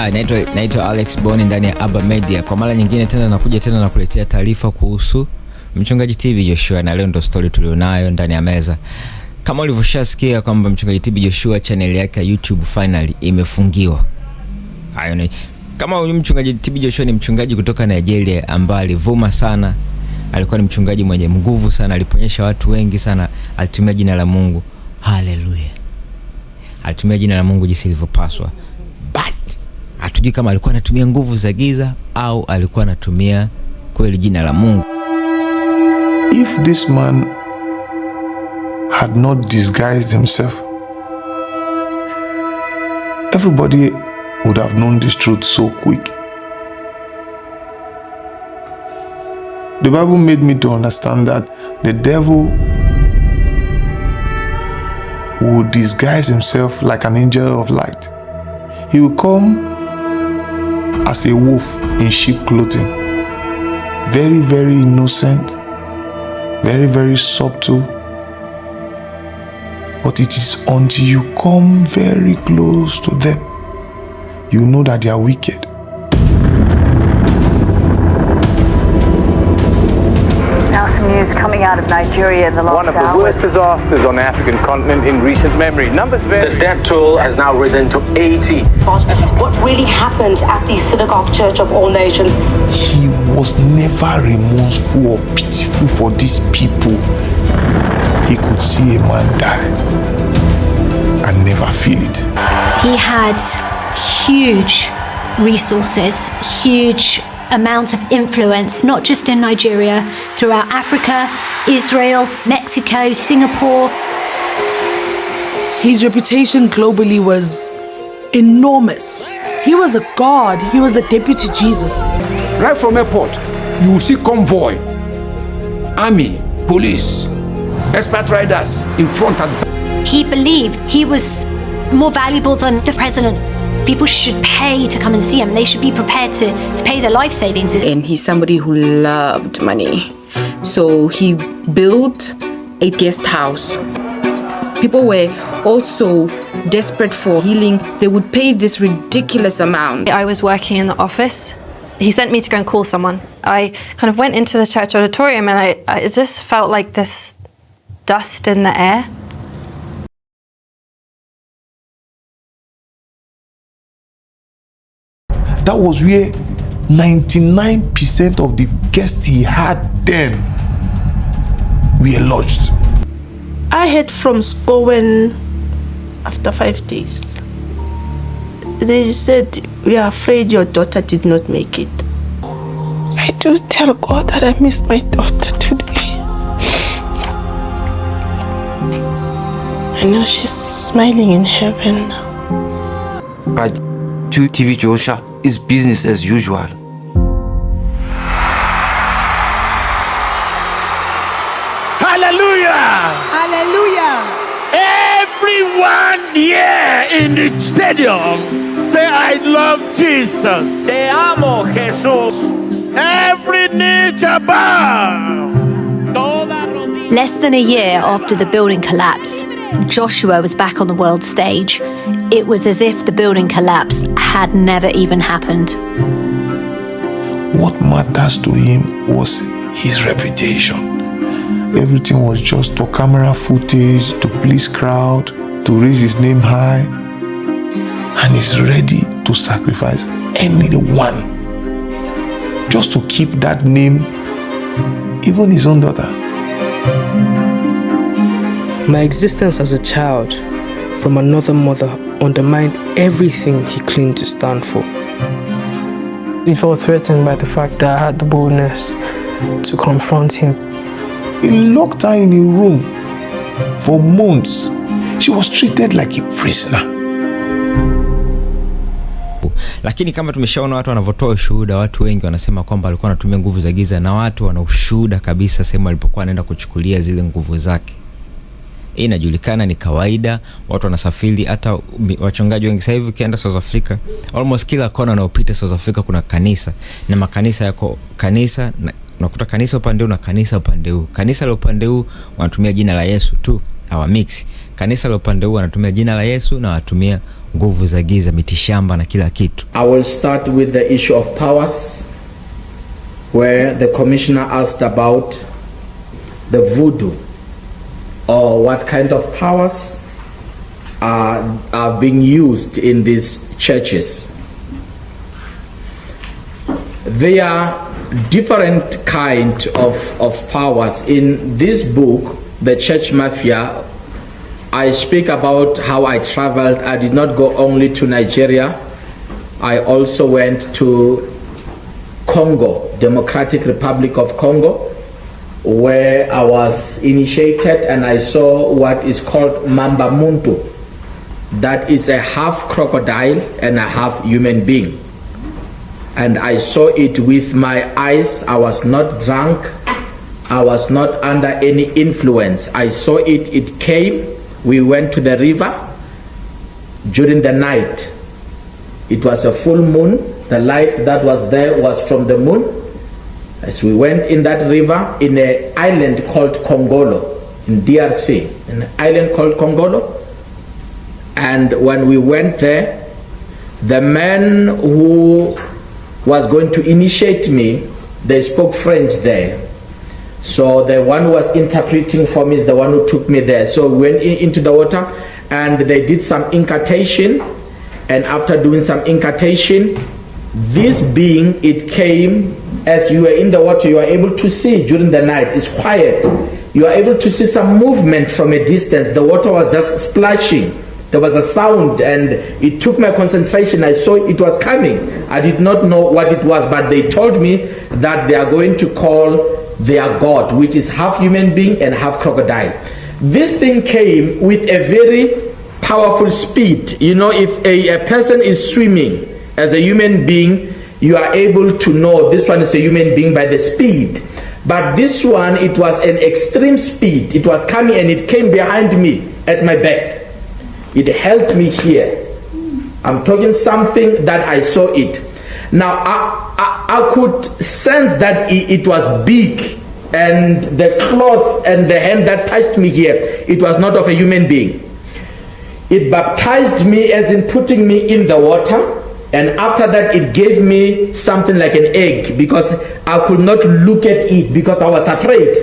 Ya, naitwa Alex Boni ndani ya Aba Media. Kwa mara nyingine tena nakuja tena na kuletea taarifa kuhusu Mchungaji TV Joshua, na leo ndo story tulionayo ndani ya meza. Kama ulivyoshasikia kwamba Mchungaji TV Joshua channel yake ya YouTube finally imefungiwa. Hayo ni kama huyu Mchungaji TV Joshua ni mchungaji kutoka Nigeria ambaye alivuma sana. Alikuwa ni mchungaji mwenye nguvu sana, aliponyesha watu wengi sana, alitumia jina la Mungu. Hallelujah. Alitumia jina la Mungu jinsi lilivyopaswa. Hatujui kama alikuwa anatumia nguvu za giza au alikuwa anatumia kweli jina la Mungu. If this man had not disguised himself, everybody would have known this truth so quick. The Bible made me to understand that the devil would disguise himself like an angel of light. He will come as a wolf in sheep clothing, very, very innocent, very, very subtle. But it is until you come very close to them, you know that they are wicked. Now some news coming out of Nigeria in the last hour. One of the worst disasters on the African continent in recent memory. Numbers vary. The death toll has now risen to 80. What really happened at the Synagogue Church of All Nations? He was never remorseful or pitiful for these people. He could see a man die and never feel it. He had huge resources, huge amounts of influence, not just in Nigeria, throughout Africa, Israel, Mexico, Singapore. His reputation globally was enormous. He was a god. He was the deputy Jesus. Right from airport, you will see convoy, army, police, expert riders in front and back. He believed he was more valuable than the president. People should pay to come and see him. They should be prepared to pay their life savings. And he's somebody who loved money. So he built a guest house. People were also desperate for healing. They would pay this ridiculous amount. I was working in the office. He sent me to go and call someone. I kind of went into the church auditorium and I just felt like this dust in the air. That was where 99% of the guests he had then were lodged. I heard from school when, after 5 days, they said, "We are afraid your daughter did not make it." I do tell God that I miss my daughter today. I know she's smiling in heaven now. But to TV Joshua is business as usual. Hallelujah! Hallelujah! Everyone here in the stadium say, "I love Jesus." Te amo, Jesús. Every knee shall bow. Less than a year after the building collapse, Joshua was back on the world stage. It was as if the building collapse had never even happened. What matters to him was his reputation. Everything was just for camera footage, to please crowd, to raise his name high. And he's ready to sacrifice anyone just to keep that name, even his own daughter. My existence as a child from another mother undermined everything he claimed to stand for. He felt threatened by the fact that I had the boldness to confront him. He locked her in a room for months. She was treated like a prisoner. Lakini kama tumeshaona watu wanavotoa ushuhuda, watu wengi wanasema kwamba alikuwa anatumia nguvu za giza, na watu wana ushuhuda kabisa sehemu alipokuwa anaenda kuchukulia zile nguvu zake. Hii inajulikana, ni kawaida, watu wanasafiri. Hata wachungaji wengi sasa hivi ukienda South Africa, almost kila kona unaopita South Africa kuna kanisa, na makanisa yako kanisa Unakuta kanisa upande huu na kanisa upande huu. Kanisa la upande huu wanatumia jina la Yesu tu, hawa mix. Kanisa la upande huu wanatumia jina la Yesu na wanatumia nguvu za giza, mitishamba na kila kitu. I will start with the issue of powers, where the commissioner asked about the voodoo, or what kind of powers are being used in these churches. There are different kind of powers. In this book, The Church Mafia, I speak about how I traveled. I did not go only to Nigeria. I also went to Congo, Democratic Republic of Congo, where I was initiated and I saw what is called Mamba Muntu. That is a half crocodile and a half human being. And I saw it with my eyes. I was not drunk. I was not under any influence. I saw it, it came. We went to the river during the night. It was a full moon. The light that was there was from the moon. As we went in that river, in an island called Kongolo, in DRC, an island called Kongolo. And when we went there, the man who was going to initiate me, they spoke French there. So the one who was interpreting for me is the one who took me there. So we went into the water and they did some incantation. And after doing some incantation, this being, it came. As you were in the water, you are able to see during the night. It's quiet. You are able to see some movement from a distance. The water was just splashing. There was a sound and it took my concentration. I saw it was coming. I did not know what it was, but they told me that they are going to call their God, which is half human being and half crocodile. This thing came with a very powerful speed. You know, if a person is swimming as a human being, you are able to know this one is a human being by the speed. But this one, it was an extreme speed. It was coming and it came behind me at my back. It held me here. I'm talking something that I saw it. Now, I could sense that it was big, and the cloth and the hand that touched me here, it was not of a human being. It baptized me, as in putting me in the water, and after that it gave me something like an egg, because I could not look at it because I was afraid.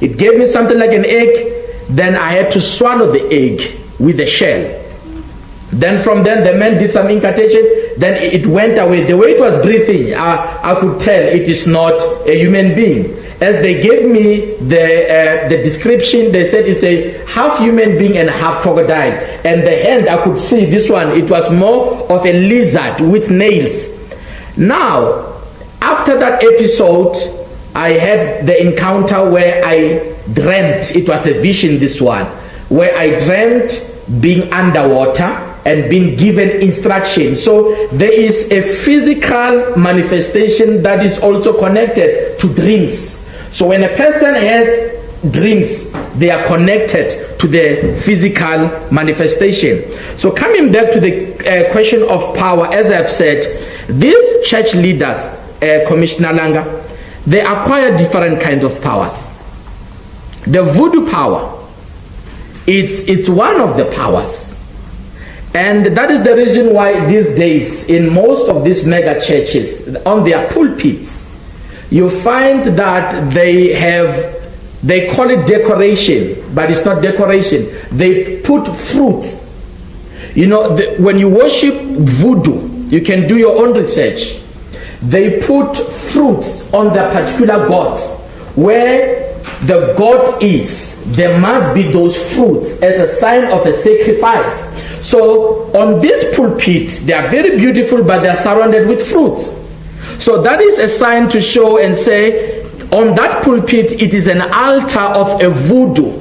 It gave me something like an egg, then I had to swallow the egg with the shell. Then from then the man did some incantation, then it went away. The way it was breathing, I could tell it is not a human being. As they gave me the description, they said it's a half human being and half crocodile. And the hand, I could see this one, it was more of a lizard with nails. Now, after that episode, I had the encounter where I dreamt, it was a vision, this one, where I dreamt being underwater and being given instruction. So there is a physical manifestation that is also connected to dreams. So when a person has dreams, they are connected to the physical manifestation. So coming back to the question of power, as I've said, these church leaders, Commissioner Langa, they acquire different kinds of powers. The voodoo power, it's one of the powers. And that is the reason why these days in most of these mega churches, on their pulpits, you find that they call it decoration, but it's not decoration. They put fruits. You know, when you worship voodoo, you can do your own research. They put fruits on the particular gods. Where the god is, there must be those fruits as a sign of a sacrifice. So on this pulpit, they are very beautiful, but they are surrounded with fruits. So that is a sign to show and say, on that pulpit, it is an altar of a voodoo,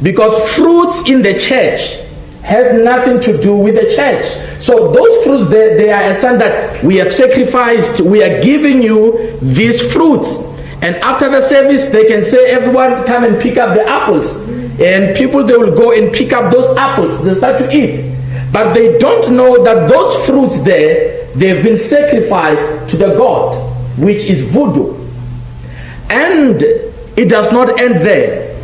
because fruits in the church has nothing to do with the church. So those fruits, they are a sign that we have sacrificed, we are giving you these fruits. And after the service, they can say, everyone come and pick up the apples. And people, they will go and pick up those apples, they start to eat. But they don't know that those fruits there, they've been sacrificed to the god, which is voodoo. And it does not end there.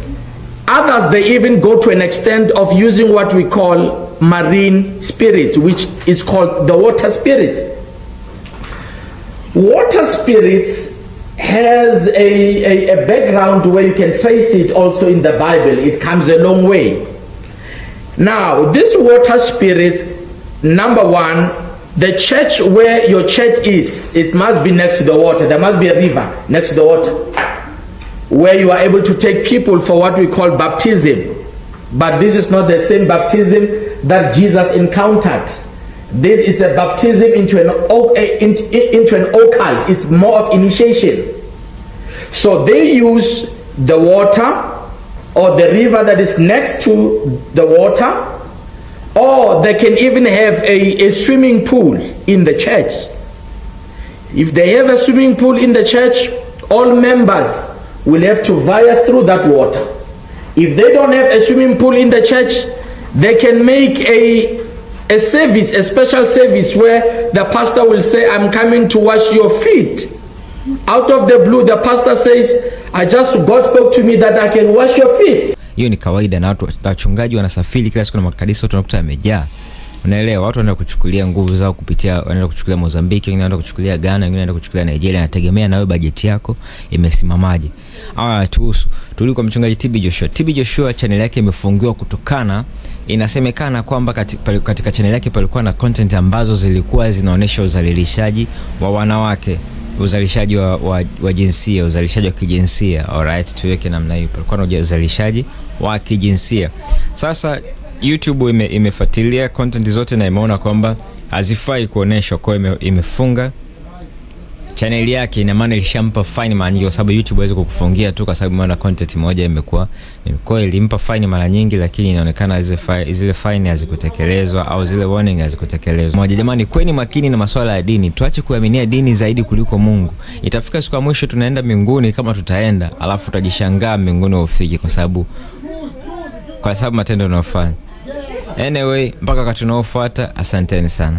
Others, they even go to an extent of using what we call marine spirits, which is called the water spirit. Water spirits has a background where you can trace it also in the Bible. It comes a long way. Now, this water spirit, number one, the church where your church is, it must be next to the water. There must be a river next to the water where you are able to take people for what we call baptism. But this is not the same baptism that Jesus encountered. This is a baptism into an occult. It's more of initiation. So they use the water or the river that is next to the water, or they can even have a swimming pool in the church. If they have a swimming pool in the church, all members will have to vie through that water. If they don't have a swimming pool in the church, they can make a service, a special service where the pastor will say, I'm coming to wash your feet. Out of the blue, the pastor says, God spoke to me that I can wash your feet. Hiyo ni kawaida, na watu wachungaji wanasafiri kila siku na makanisa tunakuta yamejaa. Unaelewa, watu wanaenda kuchukulia nguvu zao kupitia, wanaenda kuchukulia Mozambique, wengine wanaenda kuchukulia Ghana, wengine wanaenda kuchukulia Nigeria. Inategemea na wewe bajeti yako imesimamaje. Tuhusu tuli kwa mchungaji TB Joshua. TB Joshua channel yake imefungiwa kutokana, inasemekana kwamba katika channel yake palikuwa na content ambazo zilikuwa zinaonesha uzalilishaji wa wanawake, uzalishaji wa jinsia, uzalishaji wa kijinsia. Alright, tuweke namna hiyo. Palikuwa na uzalishaji wa kijinsia. Sasa YouTube imefuatilia content zote na imeona kwamba hazifai kuoneshwa, kwa imefunga channel yake. Ina maana ilishampa fine mara nyingi, kwa sababu YouTube haiwezi kukufungia tu kwa sababu maana content moja imekuwa. Kwa hiyo ilimpa fine mara nyingi, lakini inaonekana zile fine hazikutekelezwa au zile warning hazikutekelezwa. Moja, jamani, kweni makini na masuala ya dini. Tuache kuaminia dini zaidi kuliko Mungu. Itafika siku ya mwisho tunaenda mbinguni kama tutaenda, alafu tutajishangaa mbinguni ufiki kwa sababu matendo tunayofanya. Anyway, mpaka wakati unaofuata, asanteni sana.